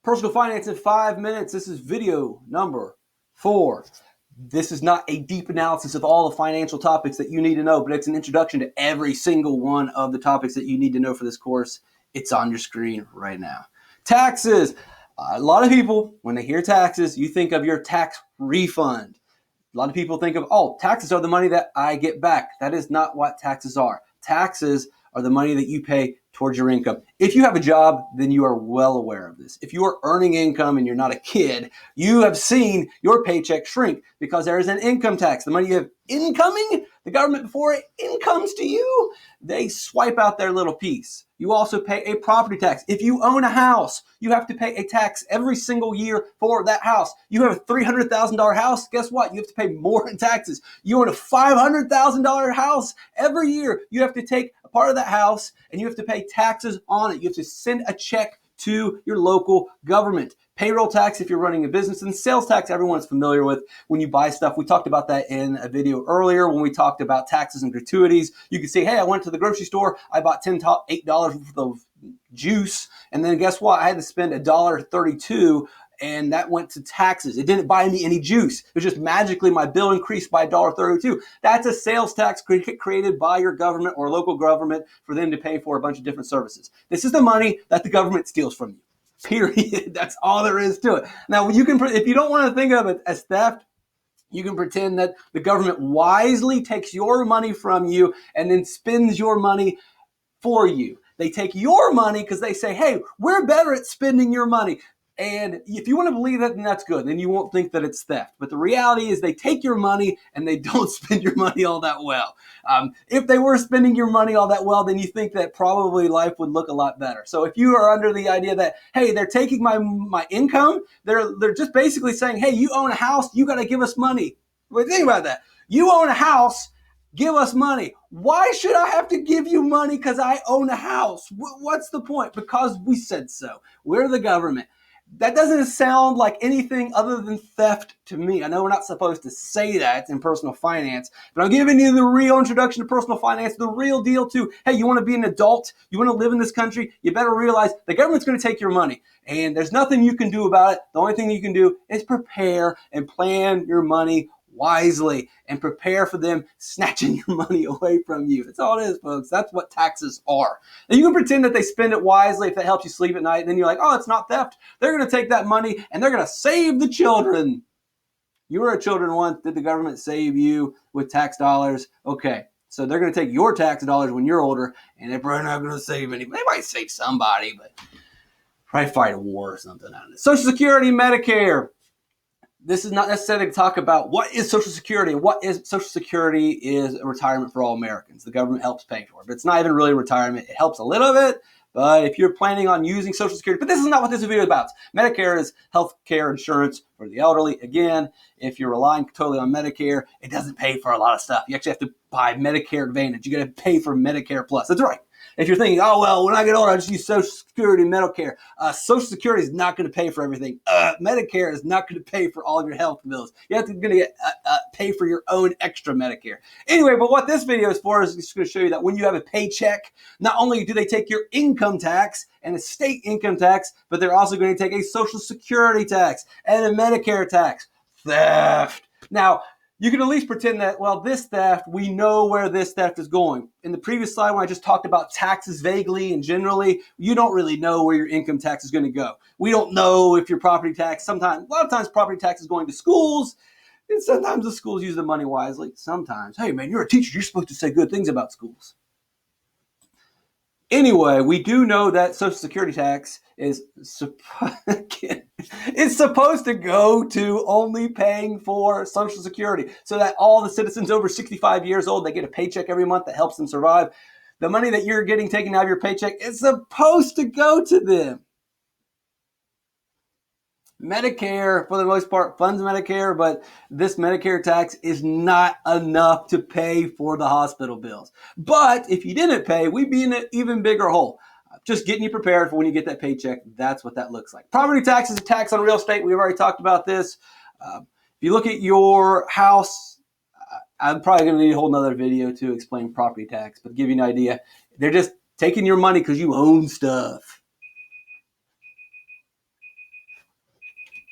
Personal finance in 5 minutes. This is video number 4. This is not a deep analysis of all the financial topics that you need to know, but it's an introduction to every single one of the topics that you need to know for this course. It's on your screen right now. Taxes. A lot of people, when they hear taxes, you think of your tax refund. A lot of people think of, oh, taxes are the money that I get back. That is not what taxes are. Taxes are the money that you pay towards your income. If you have a job, then you are well aware of this. If you are earning income and you're not a kid, you have seen your paycheck shrink because there is an income tax. The money you have incoming, the government, before it incomes to you, they swipe out their little piece. You also pay a property tax. If you own a house, you have to pay a tax every single year for that house. You have a $300,000 house, guess what? You have to pay more in taxes. You own a $500,000 house, every year you have to take a part of that house and you have to pay taxes on it. You have to send a check to your local government. Payroll tax if you're running a business, and sales tax everyone's familiar with when you buy stuff. We talked about that in a video earlier when we talked about taxes and gratuities. You can say, hey, I went to the grocery store, I bought $8 worth of juice, and then guess what? I had to spend $1.32, and that went to taxes. It didn't buy me any juice. It was just magically my bill increased by $1.32. That's a sales tax created by your government or local government for them to pay for a bunch of different services. This is the money that the government steals from you. Period. That's all there is to it. Now, you can, if you don't want to think of it as theft, you can pretend that the government wisely takes your money from you and then spends your money for you. They take your money because they say, hey, we're better at spending your money. And if you want to believe that, then that's good. Then you won't think that it's theft. But the reality is they take your money and they don't spend your money all that well. If they were spending your money all that well, then you think that probably life would look a lot better. So if you are under the idea that, hey, they're taking my income, they're just basically saying, hey, you own a house, you got to give us money. Well, think about that. You own a house, give us money. Why should I have to give you money because I own a house? What's the point? Because we said so. We're the government. That doesn't sound like anything other than theft to me. I know we're not supposed to say that in personal finance, but I'm giving you the real introduction to personal finance, the real deal to, hey, you want to be an adult, you want to live in this country, you better realize the government's going to take your money. And there's nothing you can do about it. The only thing you can do is prepare and plan your money wisely and prepare for them snatching your money away from you. That's all it is, folks. That's what taxes are. And you can pretend that they spend it wisely if that helps you sleep at night, and then you're like, oh, it's not theft. They're going to take that money and they're going to save the children. You were a children once. Did the government save you with tax dollars? Okay. So they're going to take your tax dollars when you're older, and they're probably not going to save anybody. They might save somebody, but probably fight a war or something out of it. Social Security, Medicare. This is not necessarily to talk about what is Social Security. What is Social Security is a retirement for all Americans. The government helps pay for it, but it's not even really retirement. It helps a little bit, but if you're planning on using Social Security, but this is not what this video is about. Medicare is health care insurance for the elderly. Again, if you're relying totally on Medicare, it doesn't pay for a lot of stuff. You actually have to buy Medicare Advantage. You got to pay for Medicare Plus. That's right. If you're thinking, oh, well, when I get older, I just use Social Security and Medicare. Social Security is not going to pay for everything. Medicare is not going to pay for all of your health bills. You have to pay for your own extra Medicare. Anyway, but what this video is for is just going to show you that when you have a paycheck, not only do they take your income tax and a state income tax, but they're also going to take a Social Security tax and a Medicare tax. Theft. Now, you can at least pretend that, well, this theft, we know where this theft is going. In the previous slide, when I just talked about taxes vaguely and generally, you don't really know where your income tax is going to go. We don't know if your property tax, a lot of times property tax is going to schools, and sometimes the schools use the money wisely. Sometimes, hey man, you're a teacher, you're supposed to say good things about schools. Anyway, we do know that Social Security tax is it's supposed to go to only paying for Social Security so that all the citizens over 65 years old, they get a paycheck every month that helps them survive. The money that you're getting taken out of your paycheck is supposed to go to them. Medicare, for the most part, funds Medicare, but this Medicare tax is not enough to pay for the hospital bills. But if you didn't pay, we'd be in an even bigger hole. Just getting you prepared for when you get that paycheck, that's what that looks like. Property tax is a tax on real estate. We've already talked about this. If you look at your house, I'm probably going to need a whole nother video to explain property tax, but to give you an idea, they're just taking your money because you own stuff.